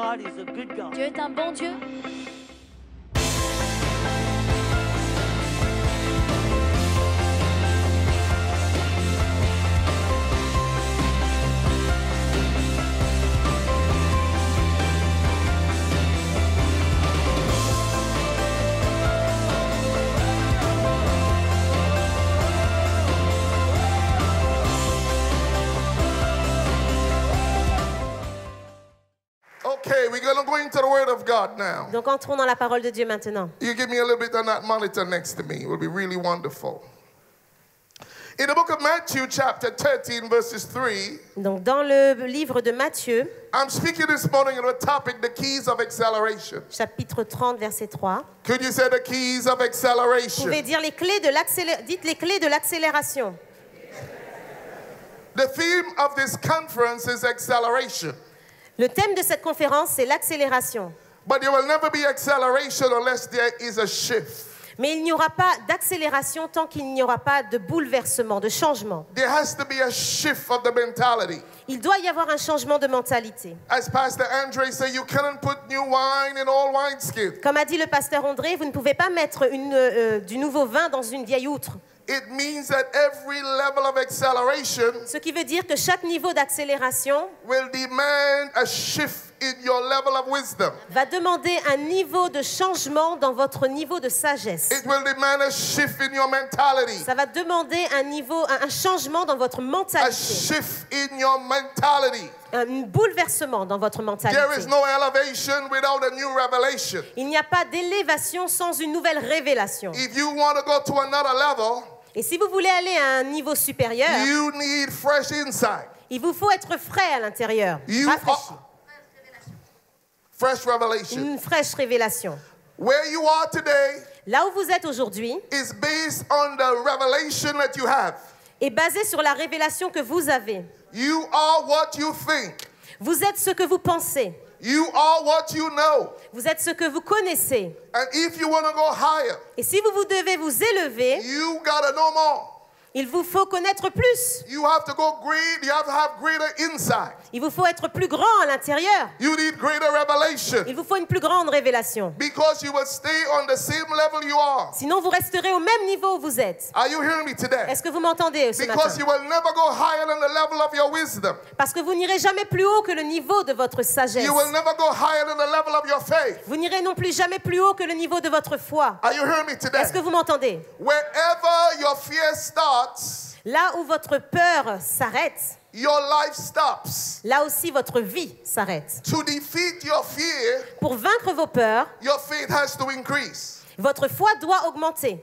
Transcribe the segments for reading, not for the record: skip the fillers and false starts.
God is a good God. Dieu est un bon Dieu. Okay, we're going to go into the Word of God now. Donc entrons dans la parole de Dieu maintenant. You give me a little bit on that monitor next to me. It will be really wonderful. In the book of Matthew, chapter 13, verses 3, Donc dans le livre de Matthieu, I'm speaking this morning on the topic, the keys of acceleration. chapitre 30, verset 3. Could you say the keys of Vous acceleration? pouvez dire les clés de dites les clés de l'accélération. The theme of this conference is acceleration. Le thème de cette conférence, c'est l'accélération. But there will never be acceleration unless there is a shift. Mais il n'y aura pas d'accélération tant qu'il n'y aura pas de bouleversement, de changement. There has to be a shift of the mentality. Il doit y avoir un changement de mentalité. As Pastor Andre said, you cannot put new wine in old wineskins. Comme a dit le pasteur André, vous ne pouvez pas mettre du nouveau vin dans une vieille outre. It means that every level of acceleration Ce qui veut dire que chaque niveau d'accélération will demand a shift in your level of wisdom. va demander un niveau de changement dans votre niveau de sagesse. It will demand a shift in your mentality. Ça va demander un changement dans votre A mentalité, shift in your mentality. un bouleversement dans votre There mentalité. is no elevation without a new revelation. Il n'y a pas d'élévation sans une nouvelle révélation. If you want to go to another level, Et si vous voulez aller à un niveau supérieur, you need fresh insight. il vous faut être frais à l'intérieur, You rafraîchi. Fresh revelation. Une fraîche révélation. Where you are today Là où vous êtes aujourd'hui is based on the revelation that you have. est basé sur la révélation que vous avez. You are what you think. Vous êtes ce que vous pensez. You are what you know. Vous êtes ce que vous connaissez. And if you want to go higher, Et si vous devez vous élever, you got to know more. il vous faut connaître plus. You have to go great. You have to have greater insight. Il vous faut être plus grand à l'intérieur. You need greater revelation Il vous faut une plus grande révélation. because you will stay on the same level you are. Sinon, vous resterez au même niveau où vous êtes. Are you hearing me today? Est-ce que vous m'entendez ce Because you matin? will never go higher than the level of your wisdom. Parce que vous n'irez jamais plus haut que le niveau de votre sagesse. You will never go higher than the level of your faith. Vous n'irez non plus jamais plus haut que le niveau de votre foi. Are you hearing me today? Est-ce que vous m'entendez? Wherever your fear starts, Là où votre peur s'arrête, your life stops. là aussi votre vie s'arrête. To defeat your fear, Pour vaincre vos peurs, your faith has to increase. votre foi doit augmenter.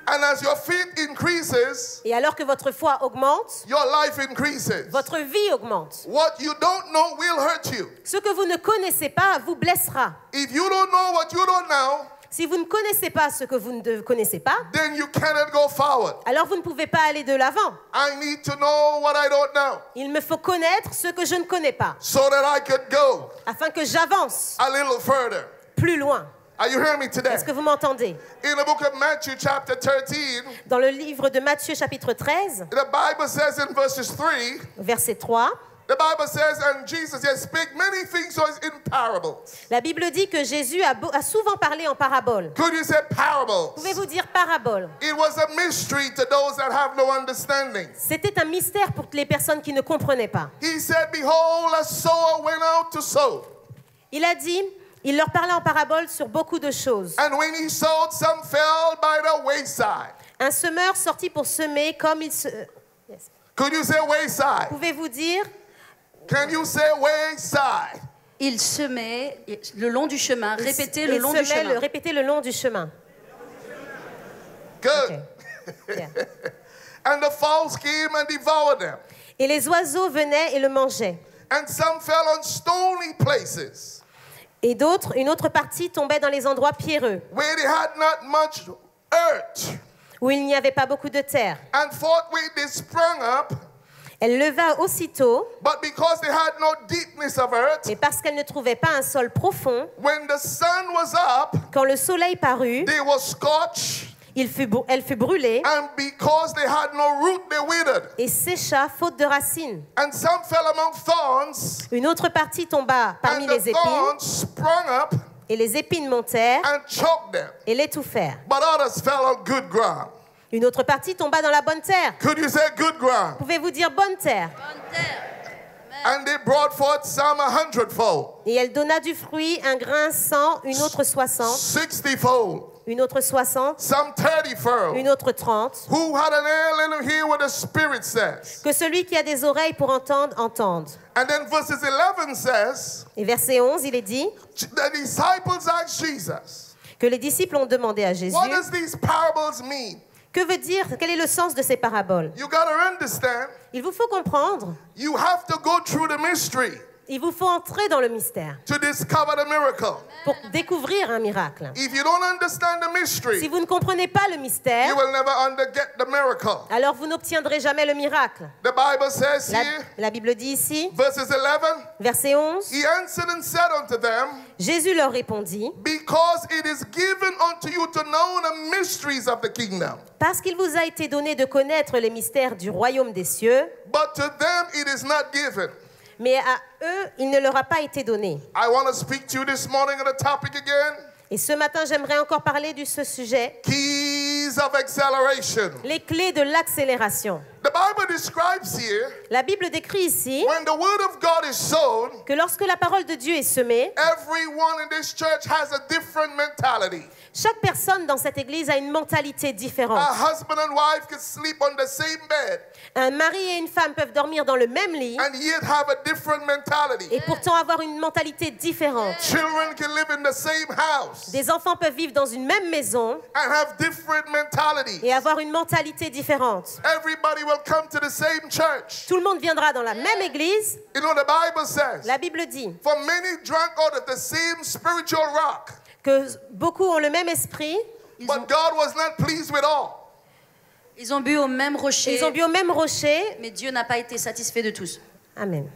And as your faith increases, Et alors que votre foi augmente, your life increases. votre vie augmente. What you don't know will hurt you. Ce que vous ne connaissez pas vous blessera. If you don't know what you don't know, Si vous ne connaissez pas ce que vous ne connaissez pas, then you cannot go forward. alors vous ne pouvez pas aller de l'avant. I need to know what I don't know Il me faut connaître ce que je ne connais pas, so that I could go afin que j'avance a little further. plus loin. Are you hearing me today? Est-ce que vous m'entendez? In the book of Matthew, chapter 13, Dans le livre de Matthieu, chapitre 13, the Bible says in verses 3, verset 3, the Bible says, and Jesus has spake many things in parables. la Bible dit que Jésus a souvent parlé en parabole. Could you say parables? Pouvez-vous dire parabole? It was a mystery to those that have no understanding. C'était un mystère pour les personnes qui ne comprenaient pas. He said, behold, a sower went out to sow. Il a dit, il leur parlait en parabole sur beaucoup de choses. And when he sowed, some fell by the wayside. Un semeur sortit pour semer comme il se... Yes. Could you say wayside? Pouvez-vous dire? Can you say wayside? Il semait le long du chemin. Répétez le Il long du semait chemin. répétez le long du chemin. Good. Okay. Yeah. And the fowls came and devoured them. Et les oiseaux venaient et le mangeaient. And some fell on stony places Et d'autres, une autre partie tombait dans les endroits pierreux, where they had not much earth. où il n'y avait pas beaucoup de terre. And forthwith they sprung up, Elle leva aussitôt, but because they had no deepness of earth, mais parce qu'elle ne trouvait pas un sol profond, when the sun was up, quand le soleil parut, they were scorched Elle fut brûlée and because they had no root, they withered. et sécha faute de racines. And some fell among thorns, Une autre partie tomba parmi and les the épines, thorns sprung up et les épines montèrent and choked them. et l'étouffèrent. But others fell on good ground. Une autre partie tomba dans la bonne terre. Could you say good ground? Pouvez-vous dire bonne terre? Bonne terre. And they brought forth some 100-fold, Et elle donna du fruit, un grain 100, une autre 60, 60-fold, une autre 60, some 30-fold. une autre 30. Who had an ear, let him hear what the Spirit says. Que celui qui a des oreilles pour entendre, entende. And then verses 11 says, Et verset 11, il est dit the disciples asked Jesus, que les disciples ont demandé à Jésus, what does these parables mean? que veut dire, quel est le sens de ces paraboles? You got to understand, Il vous faut comprendre, you have to go through the mystery il vous faut entrer dans le mystère to discover the miracle. pour découvrir un miracle. If you don't understand the Si mystery, vous ne comprenez pas le mystère, you will never get the miracle. alors vous n'obtiendrez jamais le miracle. The Bible says La, here, la Bible dit ici, verses 11, verset 11, he answered and said unto them, Jésus leur répondit, because it is given unto you to know the mysteries of the kingdom, parce qu'il vous a été donné de connaître les mystères du royaume des cieux, but to them it is not given. mais à eux, il ne leur a pas été donné. I want to speak to you this morning on the topic again, Et ce matin, j'aimerais encore parler de ce sujet, keys of acceleration. les clés de l'accélération. The Bible describes here, La Bible décrit ici when the word of God is sown, que lorsque la parole de Dieu est semée, everyone in this church has a different mentality. chaque personne dans cette église a une mentalité différente. A husband and wife can sleep on the same bed Un mari et une femme peuvent dormir dans le même lit and yet have a different mentality. et pourtant avoir une mentalité différente. Children can live in the same house Des enfants peuvent vivre dans une même maison and have different mentalities. et avoir une mentalité différente. Everybody will come to the same church. Tout le monde viendra dans la même église. You know, the Bible says, La Bible dit for many drank out of the same spiritual rock, que beaucoup ont le même esprit, but God was not pleased with all. Ils ont bu au même rocher, ils ont bu au même rocher. mais Dieu n'a pas été satisfait de tous. Amen.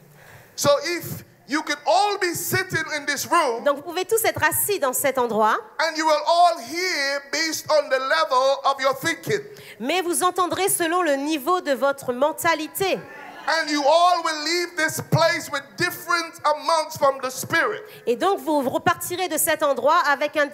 So if you could all be sitting in this room Donc vous pouvez tous être assis dans cet endroit, and you will all hear based on the level of your thinking, mais vous entendrez selon le niveau de votre mentalité. and you all will leave this place with different amounts from the Spirit. Et donc vous repartirez de cet endroit avec un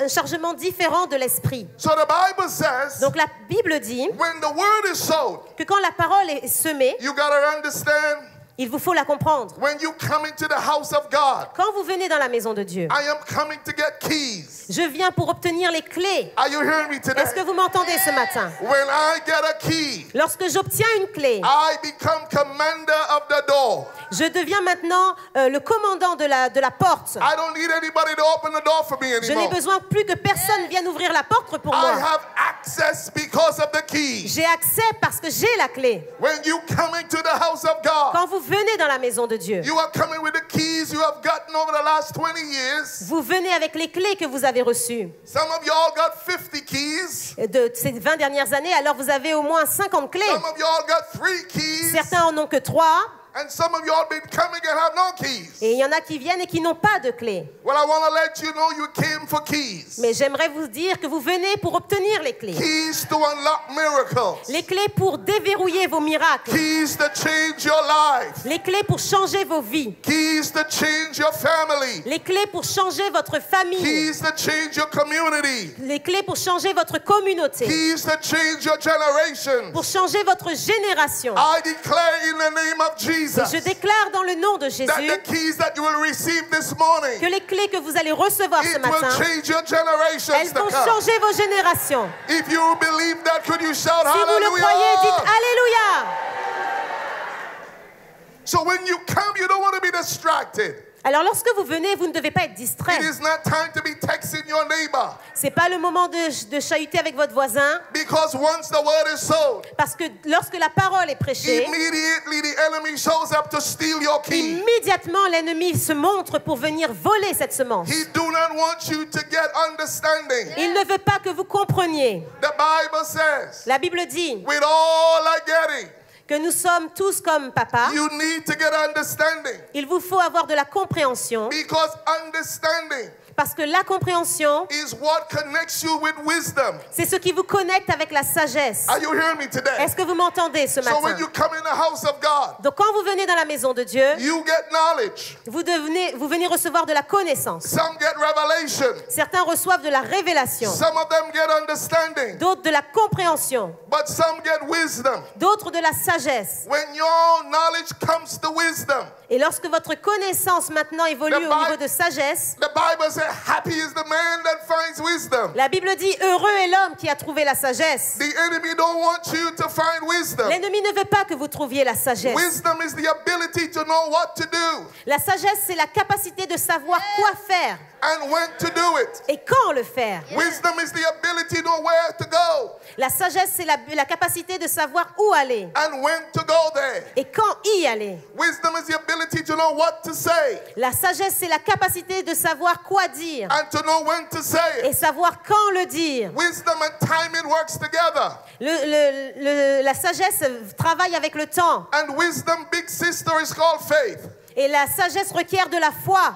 chargement différent de l'esprit. So the Bible says, Donc la Bible dit when the word is sown, que quand la parole est semée, you got to understand, il vous faut la comprendre. when you come into the house of God, Quand vous venez dans la maison de Dieu, I am coming to get keys. je viens pour obtenir les clés. Are you hearing me today? Est-ce que vous m'entendez ce matin? When I get a key, Lorsque j'obtiens une clé, I become commander of the door. je deviens maintenant le commandant de la porte. I don't need anybody to open the door for me Je n'ai anymore. besoin plus que personne vienne ouvrir la porte pour I moi. have access because of the key. J'ai accès parce que j'ai la clé. When you come into the house of God, Quand vous venez dans la maison de Dieu, you are coming with the keys you have gotten over the last 20 years. vous venez avec les clés que vous avez reçues Some of y'all got 50 keys. de ces 20 dernières années. Alors vous avez au moins 50 clés. Some of y'all got 3 keys. Certains en ont que 3. And some of y'all been coming and have no keys. Et il y en a qui viennent et qui n'ont pas de clés. Well, I want to let you know you came for keys. Mais j'aimerais vous dire que vous venez pour obtenir les clés. Keys to unlock miracles. Les clés pour déverrouiller vos miracles. Keys to change your life. Les clés pour changer vos vies. Keys to change your family. Les clés pour changer votre famille. Keys to change your community. Les clés pour changer votre communauté. Keys to change your generation. Pour changer votre génération. I declare in the name of Jesus Je déclare dans le nom de Jésus that the keys that you will receive this morning, que les clés que vous allez recevoir ce it will matin, change your generations elles to vont come. changer vos générations. If you believe that, could you shout Si vous le hallelujah? croyez, dites Alléluia. So when you come, you don't want to be distracted. Alors lorsque vous venez, vous ne devez pas être It distrait. is not time to be texting your neighbor, C'est pas le moment de chahuter avec votre voisin, because once the word is sown, parce que lorsque la parole est prêchée, immediately the enemy shows up to steal your key. immédiatement l'ennemi se montre pour venir voler cette semence. He do not want you to get understanding. Il ne veut pas que vous compreniez. The Bible says, La Bible dit with all I getting, que nous sommes tous comme papa. you need to get understanding, Il vous faut avoir de la compréhension, because understanding Parce que la compréhension, is what connects you with wisdom. c'est ce qui vous connecte avec la sagesse. Are you hearing me today? Est-ce que vous m'entendez ce So when matin? you come in the house of God, Donc quand vous venez dans la maison de Dieu, you get knowledge. vous venez recevoir de la connaissance. Some get revelation. Certains reçoivent de la révélation, Some of them get understanding. d'autres de la compréhension, But some get wisdom. d'autres de la sagesse. When your knowledge comes to wisdom, Et lorsque votre connaissance maintenant évolue au niveau de sagesse, the Bible says, happy is the man that finds wisdom. la Bible dit « Heureux est l'homme qui a trouvé la sagesse ». The enemy don't want you to find wisdom. L'ennemi ne veut pas que vous trouviez la sagesse. Wisdom is the ability to know what to do La sagesse, c'est la capacité de savoir quoi faire and when to do it. et quand le faire. Wisdom is the ability to know where to go La sagesse, c'est la capacité de savoir où aller and when to go there. et quand y aller. Wisdom is the ability to know what to say La sagesse, c'est la capacité de savoir quoi dire and to know when to say et it. savoir quand le dire. Wisdom and timing works together. La sagesse travaille avec le temps And wisdom, big sister, is called faith. et la sagesse requiert de la foi.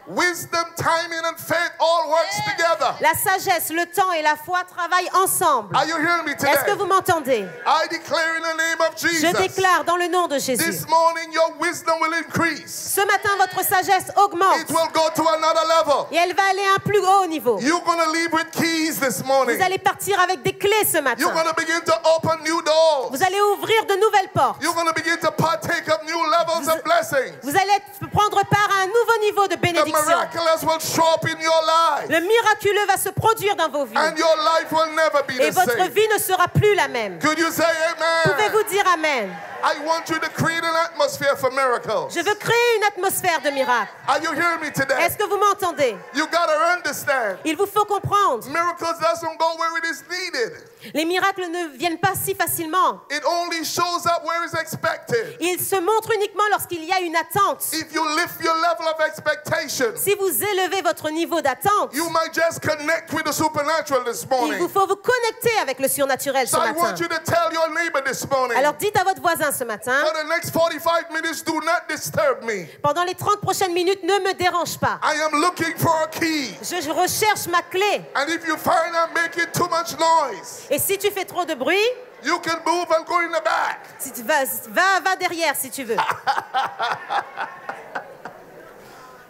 Wisdom, timing, and faith all works together. La sagesse, le temps et la foi travaillent ensemble. Are you hearing me today? Est-ce que vous m'entendez? I declare in the name of Je Jesus. déclare dans le nom de Jésus. This morning your wisdom will increase. Ce matin, votre sagesse augmente It will go to another level. et elle va aller à un plus haut niveau. You're going to leave with keys this morning. Vous allez partir avec des clés ce You're matin. going to begin to open new doors. Vous allez ouvrir de nouvelles portes. You're going to begin to partake of new levels of blessings. Vous allez prendre part à un nouveau niveau de The bénédiction. miraculous will show up in your life. Le miraculeux va se produire dans vos vies. And your life will never be Et the votre same. vie ne sera plus la même. Could you say amen? Pouvez-vous dire Amen? I want you to create an atmosphere for miracles. Je veux créer une atmosphère de miracle. Are you hearing me today? Est-ce que vous m'entendez? You got to understand. Il vous faut comprendre. Miracles doesn't go where it is needed. Les miracles ne viennent pas si facilement. It only shows up where it's expected. Ils se montrent uniquement lorsqu'il y a une attente. If you lift your level of expectation, Si vous élevez votre niveau d'attente, you might just connect with the supernatural this il vous morning. faut vous connecter avec le surnaturel ce So I matin. want you to tell your neighbor this morning, Alors dites à votre voisin ce matin, for the next 45 minutes, do not disturb me. pendant les 30 prochaines minutes, ne me dérange pas. I am looking for a key. Je recherche ma clé. And if you find I'm making too much noise, Et si tu fais trop de bruit, you can move and go in the back. si tu va derrière si tu veux.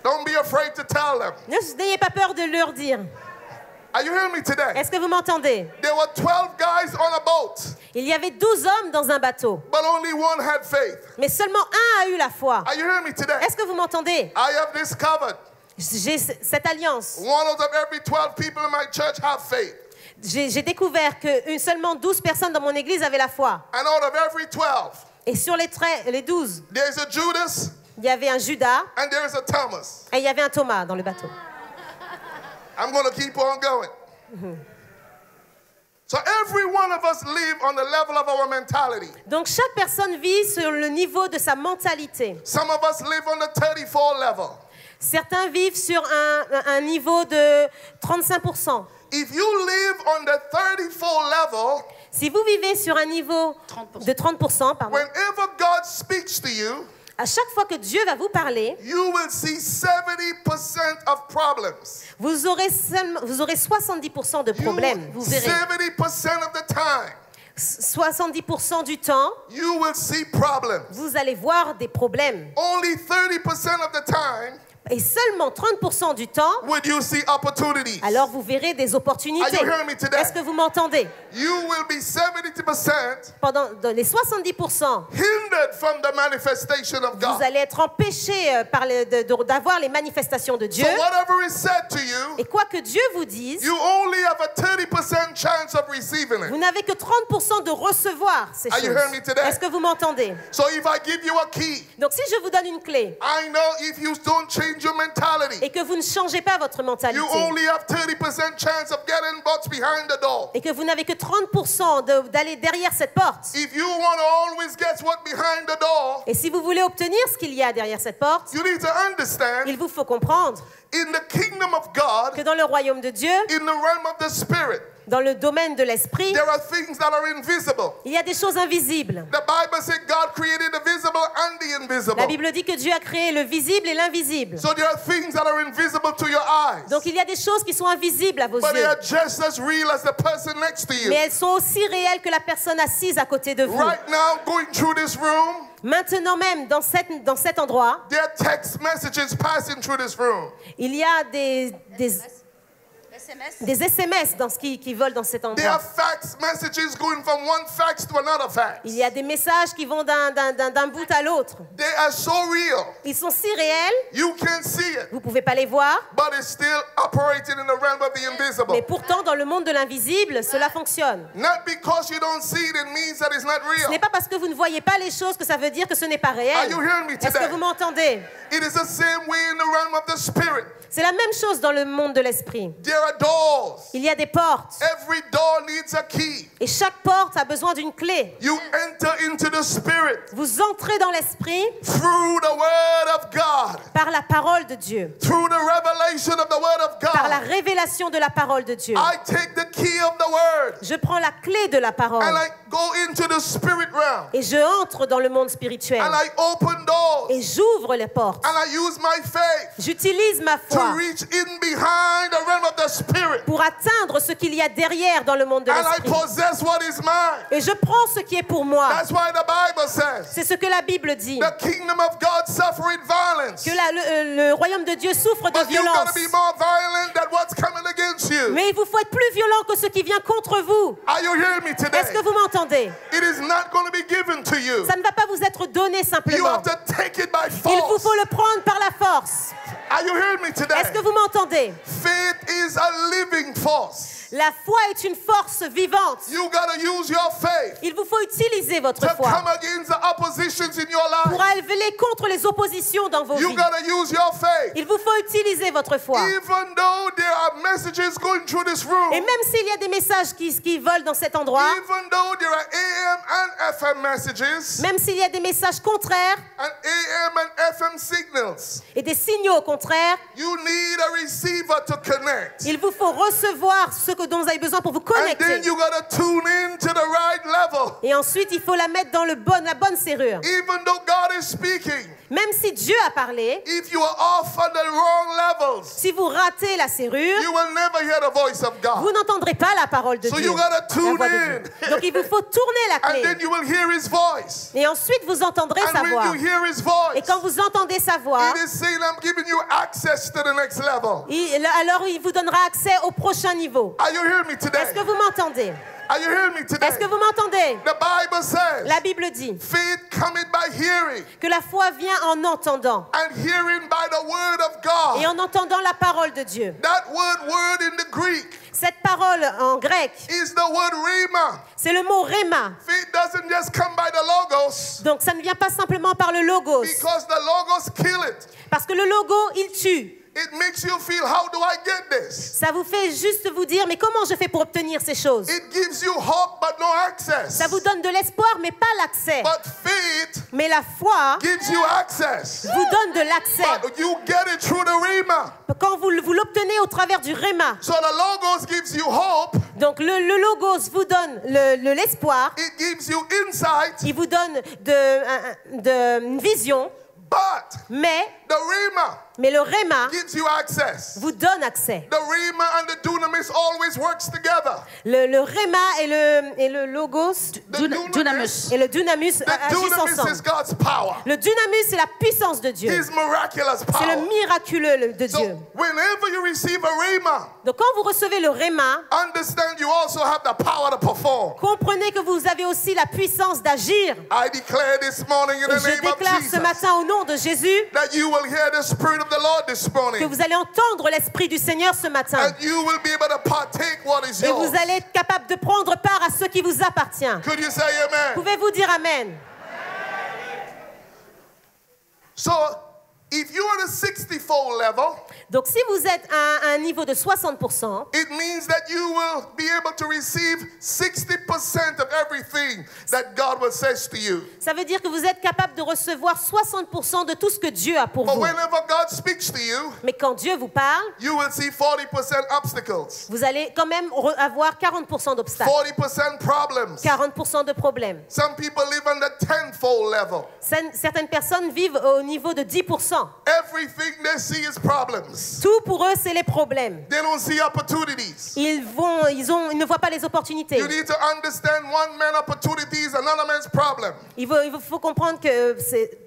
Don't be afraid to tell them. N'ayez pas peur de leur dire. Are you hearing me today? Est-ce que vous m'entendez? There were 12 guys on a boat, Il y avait 12 hommes dans un bateau, but only one had faith. mais seulement un a eu la foi. Are you hearing me today? Est-ce que vous m'entendez? I have discovered J'ai cette alliance. one out of every 12 people in my church have faith. J'ai découvert que seulement 12 personnes dans mon église avaient la foi. And out of every 12, Et sur les 12, there's a Judas il y avait un Judas and there's a Thomas. et il y avait un Thomas dans le bateau. I'm going to keep on going. So every one of us live on the level of our mentality. Donc chaque personne vit sur le niveau de sa mentalité. Some of us live on the 34 level. Certains vivent sur un niveau de 35%. If you live on the 34 level, Si vous vivez sur un niveau 30%. de 30%, pardon, whenever God speaks to you, à chaque fois que Dieu va vous parler, you will see 70% of problems. vous aurez 70% de problèmes. Vous verrez. 70% of the time, 70% du temps, you will see problems. vous allez voir des problèmes. Only 30% of the time Et seulement 30% du temps, would you see opportunities. alors vous verrez des opportunités. Are you hearing me today? Est-ce que vous m'entendez? You will be 70% Dans les 70%, hindered from the manifestation of vous God. allez être empêchés d'avoir les manifestations de Dieu. So whatever is said to you, Et quoi que Dieu vous dise, you only have a 30% chance of receiving vous it. n'avez que 30% de recevoir ces Are you choses. hearing me today? Est-ce que vous m'entendez? So if I give you a key, Donc si je vous donne une clé I know if you don't change your mentality, et que vous ne changez pas votre mentalité you only have 30% chance of getting what's behind the door. et que vous n'avez que 30% d'aller derrière cette porte, If you want to always guess what's behind the door, et si vous voulez obtenir ce qu'il y a derrière cette porte, you need to understand il vous faut comprendre in the kingdom of God, que dans le royaume de Dieu, in the realm of the spirit, Dans le domaine de l'esprit, there are things that are invisible. il y a des choses invisibles. The Bible said God created the visible and the invisible. La Bible dit que Dieu a créé le visible et l'invisible. So there are things that are invisible to your eyes. Donc il y a des choses qui sont invisibles à vos But they yeux. are just as real as the person next to you. Mais elles sont aussi réelles que la personne assise à côté de vous. Right now, going through this room, Maintenant même, dans cet endroit, there are text messages passing through this room. il y a des SMS qui volent dans cet There are endroit. fax messages going from one fax to another fax. Il y a des messages qui vont d'un bout à l'autre. They are so real. Ils sont si réels, You can see it, vous ne pouvez pas les voir, but it's still operating in the realm of the invisible. mais pourtant dans le monde de l'invisible, cela fonctionne. Not because you don't see it, it means that it's not Ce real. n'est pas parce que vous ne voyez pas les choses que ça veut dire que ce n'est pas Are réel. you hearing me Est-ce que today? vous m'entendez? It is the same way in the realm of the spirit. C'est la même chose dans le monde de l'esprit. There are doors. Il y a des portes Every door needs a key. et chaque porte a besoin d'une clé. You enter into the spirit Vous entrez dans l'esprit through the word of God, par la parole de Dieu, through the revelation of the word of par la God. révélation de la parole de Dieu. I take the key of the word Je prends la clé de la parole and I go into the spirit realm et je entre dans le monde spirituel and I open doors et j'ouvre les portes. and I use my faith J'utilise ma to foi reach in behind the realm of the spirit pour atteindre ce qu'il y a derrière dans le monde de and I l'esprit. possess what is mine. Et je prends ce qui est pour moi. That's why the Bible says C'est ce que la Bible dit. the kingdom of God suffered violence. Que le royaume de Dieu souffre de But you violence. got to be more violent than what's coming against you. Mais il vous faut être plus violent que ce qui vient contre vous. Are you hearing me today? Est-ce que vous m'entendez? It is not going to be given to you. Ça ne va pas vous être donné You simplement. have to take it by Il vous force. faut le prendre par la force. Are you hearing me today? Est-ce que vous m'entendez? Faith is a living force. La foi est une force vivante. You got to use your faith Il vous faut utiliser votre to foi come against the oppositions in your pour life. aller contre les oppositions dans vos You vies. got to use your faith. Il vous faut utiliser votre foi. Even though there are messages going through this room, Et même s'il y a des messages qui volent dans cet endroit, even though there are AM and FM messages même s'il y a des messages contraires and AM and FM signals, et des signaux contraires, you need a receiver to connect. il vous faut recevoir ce dont vous avez besoin pour vous And then connecter. you got to tune in to the right level. Et ensuite, il faut la mettre dans la bonne serrure. Even though God is speaking, Même si Dieu a parlé, if you are off on the wrong levels, si vous ratez la serrure, you will never hear the voice of vous God. n'entendrez pas la parole de So Dieu. you gotta La tune voix de in. Dieu. Donc il vous faut tourner la And clé. then you will hear his voice. Et ensuite, vous entendrez sa And voix. when you hear his Et voice, quand vous entendez sa voix, it is saying, I'm giving you access to the next level. alors il vous donnera accès au prochain niveau. Are you hearing me today? Est-ce que vous m'entendez? Are you hearing me today? Est-ce que vous m'entendez? The Bible says, La Bible dit faith cometh by hearing, que la foi vient en entendant and hearing by the word of God. et en entendant la parole de Dieu. That word in the Greek Cette parole en grec, is the word rhema. c'est le mot rhéma. Faith doesn't just come by the logos, Donc ça ne vient pas simplement par le logos, because the logos kill it. parce que le logo, il tue. It makes you feel, how do I get this? Ça vous fait juste vous dire, mais comment je fais pour obtenir ces choses? It gives you hope but no access. Ça vous donne de l'espoir, mais pas l'accès. But faith Mais la foi gives you access. vous donne de l'accès. But you get it through the rhema. Quand vous l'obtenez au travers du rhéma. So the logos gives you hope. Donc le logos vous donne l'espoir. It gives you insight. Il vous donne une vision. But Mais the rhema le rhéma gives you access. vous donne accès. The rhema and the dunamis always works together. Le rhéma et le logos The Dunamis. et le dunamus The agissent dunamis is ensemble. God's power. Le dunamus, c'est la puissance de Dieu. His miraculous C'est le power. miraculeux de Dieu. So whenever you receive a rhema, Donc quand vous recevez le rhéma, understand you also have the power to perform. comprenez que vous avez aussi la puissance d'agir. I declare this morning in Et the je name of déclare ce Jesus matin au nom de Jésus that you will hear the Spirit of the Lord this que morning, vous allez entendre l'Esprit du Seigneur ce matin. and you will be able to partake what is Et yours. vous allez être capable de prendre part à ce qui vous appartient. Could you say amen? Pouvez-vous dire Amen? So If you're at a 60-fold level, Donc si vous êtes à un niveau de 60%, it means that you will be able to receive 60% of everything that God will say to you. ça veut dire que vous êtes capable de recevoir 60% de tout ce que Dieu a pour But vous. whenever God speaks to you, Mais quand Dieu vous parle, you will see 40% obstacles, vous allez quand même avoir 40% d'obstacles, 40% problems. 40% de problèmes. Some people live on the 10-fold level. Certaines personnes vivent au niveau de 10%. Everything they see is problems. Tout pour eux, c'est les problèmes. They don't see opportunities. Ils ne voient pas les opportunités. You need to understand one man's opportunities, another man's problem. Il faut comprendre que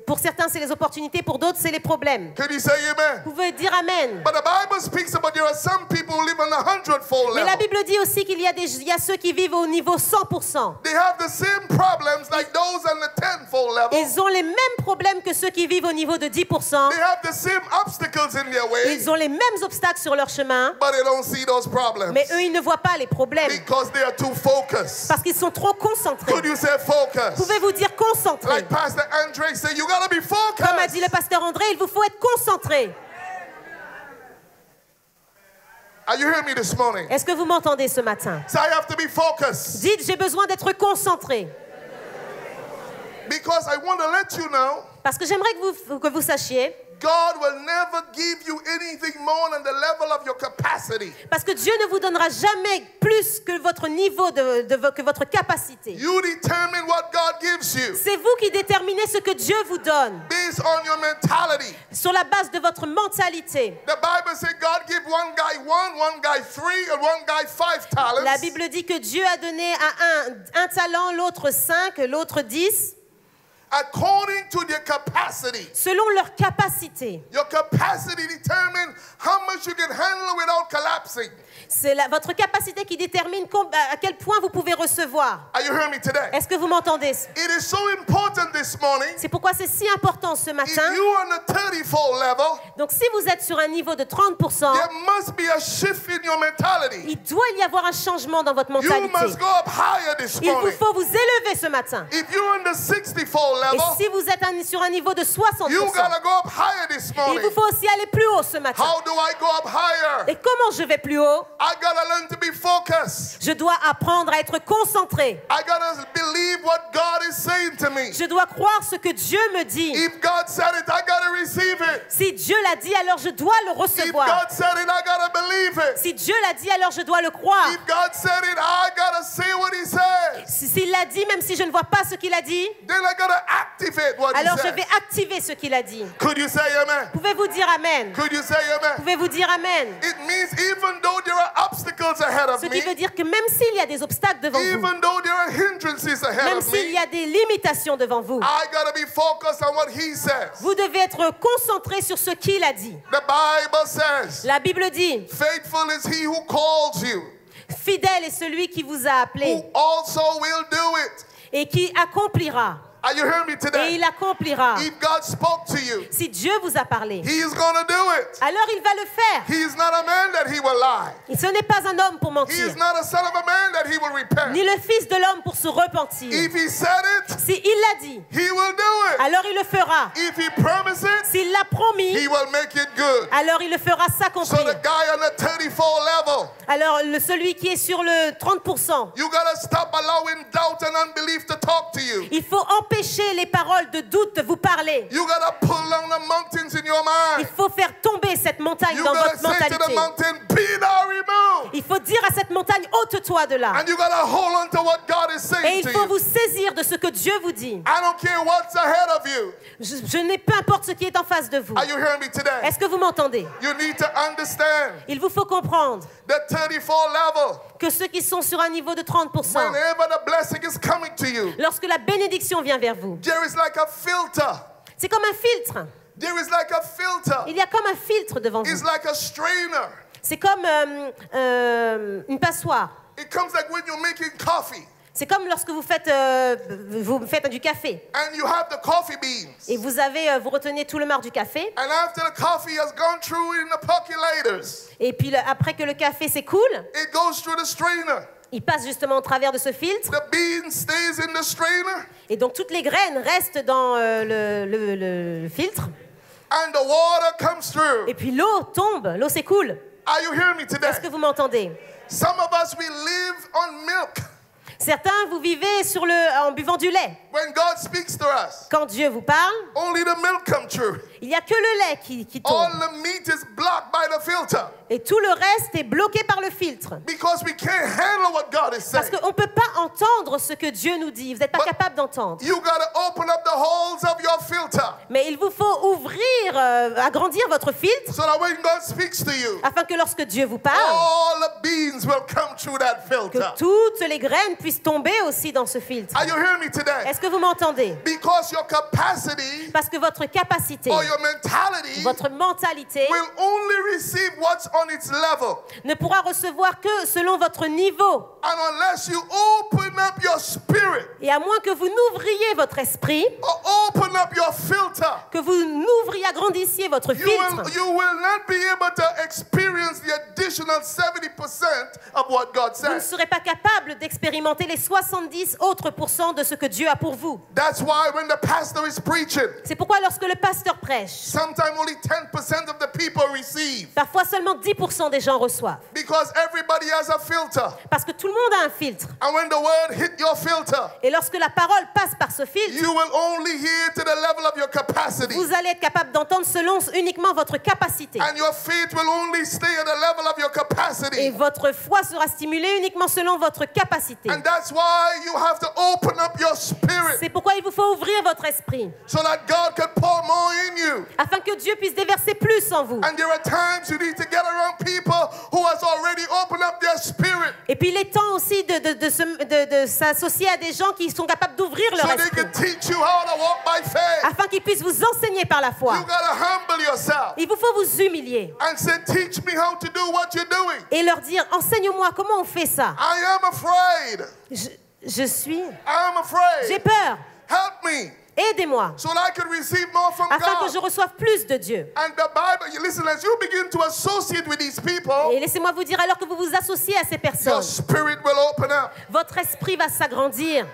pour certains, c'est les opportunités, pour d'autres, c'est les problèmes. Can you say amen? Vous pouvez dire Amen. But the Bible speaks about there are some people who live on the 100-fold Mais la level. Bible dit aussi qu'il y a ceux qui vivent au niveau 100%. They have the same problems like those on the 10-fold level. Ils ont les mêmes problèmes que ceux qui vivent au niveau de 10%. They have the same obstacles in their way, Ils ont les mêmes obstacles sur leur chemin, but they don't see those problems mais eux, ils ne voient pas les problèmes because they are too focused. parce qu'ils sont trop concentrés. Could you say focus? Pouvez-vous dire concentré? Like Pastor Andre said, you gotta be Comme a focused. dit le pasteur André, il vous faut être concentré. Are you hearing me this morning? Est-ce que vous m'entendez ce matin? So I have to be focused Dites, j'ai besoin d'être concentré. because I want to let you know Parce que j'aimerais que vous sachiez, God will never give you anything more than the level of your capacity. parce que Dieu ne vous donnera jamais plus que votre niveau, que votre capacité. You determine what God gives you C'est vous qui déterminez ce que Dieu vous donne based on your mentality. sur la base de votre mentalité. The Bible says God gave one guy 3, and one guy 5 talents. La Bible dit que Dieu a donné à un talent, l'autre 5, l'autre 10, According to their capacity. selon leur capacité. Your capacity determines how much you can handle without collapsing. C'est votre capacité qui détermine à quel point vous pouvez recevoir. Are you hearing me today? Est-ce que vous m'entendez? It is so important this morning. C'est pourquoi c'est si important ce If matin. you are on the 30-fold level, Donc si vous êtes sur un niveau de 30%, there must be a shift in your mentality. il doit y avoir un changement dans votre You mentalité. must go up higher this Il vous morning. faut vous élever ce matin. If you're on the 60-fold Et level, si vous êtes sur un niveau de 60%, you gotta go up higher this il morning. vous faut aussi aller plus haut ce matin. How do I go up higher? Et comment je vais plus haut? I gotta learn to be focused. Je dois apprendre à être concentré. I gotta believe what God is saying to me. Je dois croire ce que Dieu me dit. If God said it, I gotta receive it. Si Dieu l'a dit, alors je dois le If recevoir. God said it, I gotta believe it. Si Dieu l'a dit, alors je dois le croire. If God said it, I gotta say what He says. S'il l'a dit, même si je ne vois pas ce qu'il a dit, Then I gotta activate what He alors je says. vais activer ce qu'il a dit. Could you say amen? Pouvez-vous dire Amen? Could you say amen? Pouvez-vous dire Amen? It means even though there are obstacles ahead of Ce qui me, veut dire que même s'il y a des obstacles devant vous, even though there are hindrances ahead même of s'il y me, a des limitations devant vous, I gotta be focused on what He says. vous devez être concentré sur ce qu'il a dit. The Bible says, La Bible dit, faithful is He who calls you, fidèle est celui qui vous a appelé who also will do it. et qui accomplira. Are you hearing me Et today? il accomplira. If God spoke to you, Si Dieu vous a parlé, He is gonna do it. alors il va le faire. He is not a man that He will lie. Ce n'est pas un homme pour He mentir, is not a son of a man that He will repent. ni le fils de l'homme pour se repentir. If He said it, Si il l'a dit, He will do it. alors il le fera. If He promised it, S'il l'a promis, He will make it good. alors il le fera So s'accomplir. the guy on the 34 level, Alors celui qui est sur le 30%, you gotta stop allowing doubt and unbelief to talk to you. il faut empêcher les paroles de doute de vous parler. You gotta pull down the mountains in your Il mind. faut faire tomber cette montagne You dans gotta votre say to the mentalité. mountain, be thou removed. Il faut dire à cette montagne, ôte-toi de là. And you gotta hold on to what God is Et saying il to faut you. vous saisir de ce que Dieu vous dit. I don't care what's ahead of you. Je n'ai peu importe ce qui est en face de vous. Are you hearing me today? Est-ce que vous m'entendez? You need to understand Il vous faut comprendre that 34 level, que ceux qui sont sur un niveau de 30%, whenever the blessing is coming to you, lorsque la bénédiction vient vers vous, there is like a filter. c'est comme un filtre. There is like a filter. Il y a comme un filtre devant It's vous. like a strainer. C'est comme une passoire. It comes like when you're making coffee C'est comme lorsque vous faites du café. and you have the coffee beans. Et vous retenez tout le marc du café. And after the coffee has gone through in the percolators, Et puis après que le café s'écoule, it goes through the strainer. il passe justement au travers de ce filtre. The bean stays in the strainer. Et donc toutes les graines restent dans le filtre. and the water comes through. Et puis l'eau tombe, l'eau s'écoule. Are you hearing me today? Est-ce que vous m'entendez? Some of us, we live on milk. Certains, vous vivez en buvant du lait. When God speaks to us, Quand Dieu vous parle, only the milk comes through. il n'y a que le lait qui All tombe. the meat is blocked by the filter Et tout le reste est bloqué par le filtre. because we can't handle what God is Parce saying. qu'on ne peut pas entendre ce que Dieu nous dit. Vous n'êtes pas But- capable d'entendre. You got to open up the holes of your filter Mais il vous faut ouvrir, agrandir votre filtre, so that when God speaks to you, afin que lorsque Dieu vous parle, all the beans will come through that que filter. toutes les graines puissent tomber aussi dans ce filtre. Are you hearing me today? Est-ce que vous m'entendez? Because your capacity Parce que votre capacité, or your mentality votre mentalité will only receive what's on its level. ne pourra recevoir que selon votre niveau. And unless you open up your spirit Et à moins que vous n'ouvriez votre esprit, or open up your filter, que vous n'ouvriez, agrandissiez votre filtre, you will not be able to experience the additional 70% of what God vous ne says. serez pas capable d'expérimenter les 70 autres pourcents de ce que Dieu a pour vous. That's why when the pastor is preaching, C'est pourquoi lorsque le pasteur prêche, sometimes only 10% of the people receive parfois seulement 10% des gens reçoivent. because everybody has a filter. Parce que tout le monde a un filtre. And when the word hit your filter, Et lorsque la parole passe par ce filtre, you will only hear to the level of your capacity. vous allez être capable d'entendre selon uniquement votre capacité. And your faith will only stay at the level of your Et capacity. votre foi sera stimulée uniquement selon votre capacité. And that's why you have to open up your spirit C'est pourquoi il vous faut ouvrir votre esprit, so that God can pour more in you. afin que Dieu puisse déverser plus en vous. And there are times you need to get around people who has already opened up their spirit Et puis il est temps aussi de s'associer à des gens qui sont capables d'ouvrir leur so they esprit, can teach you how to walk by faith. afin qu'ils puissent vous enseigner par la foi. You gotta humble yourself Il vous faut vous humilier and say, teach me how to do what you're doing. et leur dire, enseigne-moi comment on fait ça. I am afraid. Je suis... I am afraid. J'ai peur. Help me Aidez-moi, so that I can receive more from afin que God. je reçoive plus de Dieu. And the Bible, you listen, as you begin to associate with these people, Et laissez-moi vous dire, alors que vous vous associez à ces your personnes, spirit will open up. votre esprit va s'agrandir.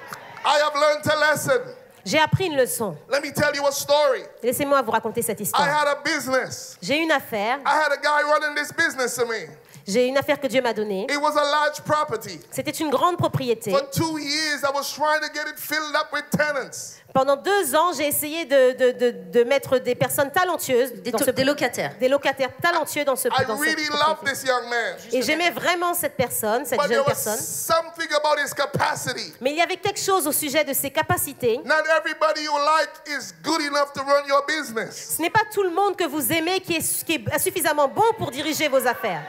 I have learned a lesson. J'ai appris une leçon. Let me tell you a story. Laissez-moi vous raconter cette I histoire. had a business. J'ai une affaire. I had a guy running this business to me. J'ai une affaire que Dieu m'a donnée. It was a large property. C'était une grande propriété. For 2 years, I was trying to get it filled up with tenants. Pendant 2 ans, j'ai essayé de mettre des personnes talentueuses, Des locataires. des locataires talentueux dans I cette really loved propriété. this young man. Et j'aimais vraiment cette personne, cette But there jeune was personne. something about his capacity. Mais il y avait quelque chose au sujet de ses capacités. Not everybody you like is good enough to run your business. Ce n'est pas tout le monde que vous aimez qui est suffisamment bon pour diriger vos affaires.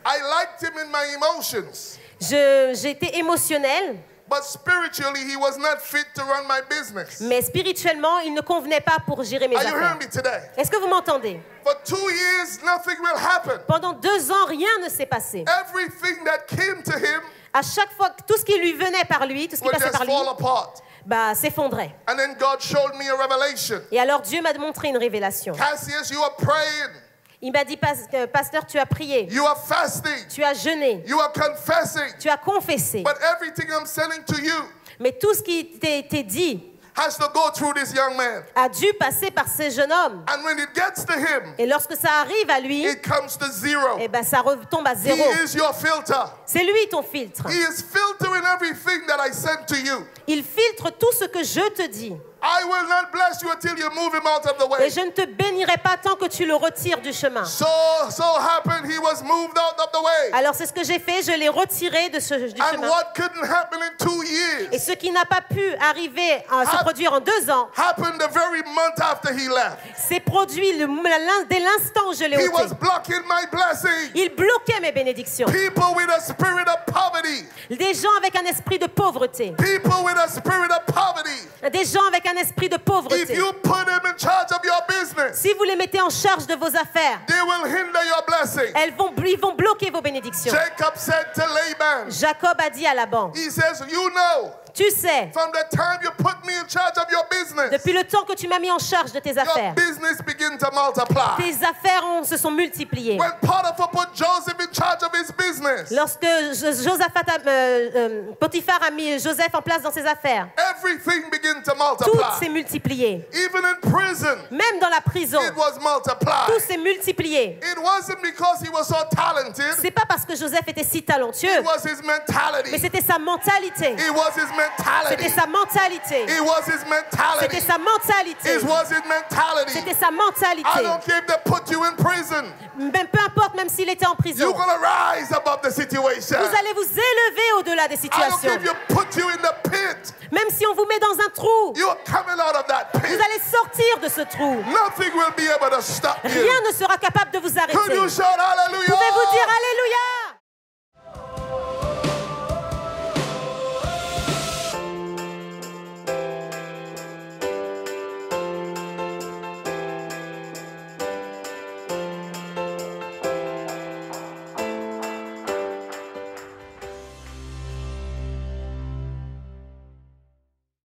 I liked him in my emotions, J'étais émotionnelle, but spiritually, he was not fit to run my business. mais spirituellement, il ne convenait pas pour gérer mes Are you affaires. hearing me today? Est-ce que vous m'entendez? For 2 years, nothing will happen. Pendant 2 ans, rien ne s'est passé. Everything that came to him À chaque fois, tout ce qui lui venait par lui, tout ce qui would passait just par lui, fall apart. s'effondrait. And then God showed me a revelation. Et alors Dieu m'a montré une révélation. Cassius, you are praying. Il m'a dit, pasteur, tu as prié, You are fasting. tu as jeûné, You are confessing. tu as confessé. But everything I'm sending to you Mais tout ce qui t'est dit has to go through this young man. a dû passer par ce jeune homme. And when it gets to him, Et lorsque ça arrive à lui, it comes to zero. eh ben, ça retombe à He zéro. is your filter. C'est lui ton filtre. He is filtering everything that I send to you. Il filtre tout ce que je te dis. I will not bless you until you move him out of the Et way. je ne te bénirai pas tant que tu le retires du chemin. So happened he was moved out of the way. Alors c'est ce que j'ai fait, je l'ai retiré du And chemin. what couldn't happen in 2 Et years ce qui n'a pas pu arriver à se produire en 2 ans, happened the very month after he left. s'est produit dès l'instant où je l'ai He was ôté. blocking my blessing. Il bloquait mes bénédictions. People with a spirit of poverty. Des gens avec un esprit de pauvreté. People with a spirit of poverty. Des gens avec un esprit de If pauvreté. you put them in charge of your business, Si vous les mettez en charge de vos affaires, they will hinder your blessing. ils vont bloquer vos bénédictions. Jacob said to Laban, Jacob a dit à Laban, he says, you know, tu sais, from the time you put me in charge of your business, depuis le temps que tu m'as mis en charge de tes your affaires, business begin to multiply. tes affaires se sont multipliées. When Potiphar put Joseph in charge of his business, Lorsque Potiphar a mis Joseph en place dans ses affaires, everything began to tout s'est multiply. multiplié. Even in prison, Même dans la prison, it was multiplied. tout s'est multiplié. It wasn't because he was so talented. C'est pas parce que Joseph était si talentueux, It was his mentality. mais c'était sa mentalité. It was his mentality. C'était sa mentalité. It was his mentality. C'était sa mentalité. It was his mentality. C'était sa I mentalité. don't care if they put you in prison. Même peu importe, même s'il était en prison, You're going to rise above the situation. vous allez vous élever au-delà des I don't care situations. if you put you in the pit. Même si on vous met dans un trou, You're coming out of that vous pit. allez sortir de ce trou. Nothing will be able to stop you. Rien ne sera capable de vous Could arrêter. you shout hallelujah? Pouvez-vous dire Alléluia?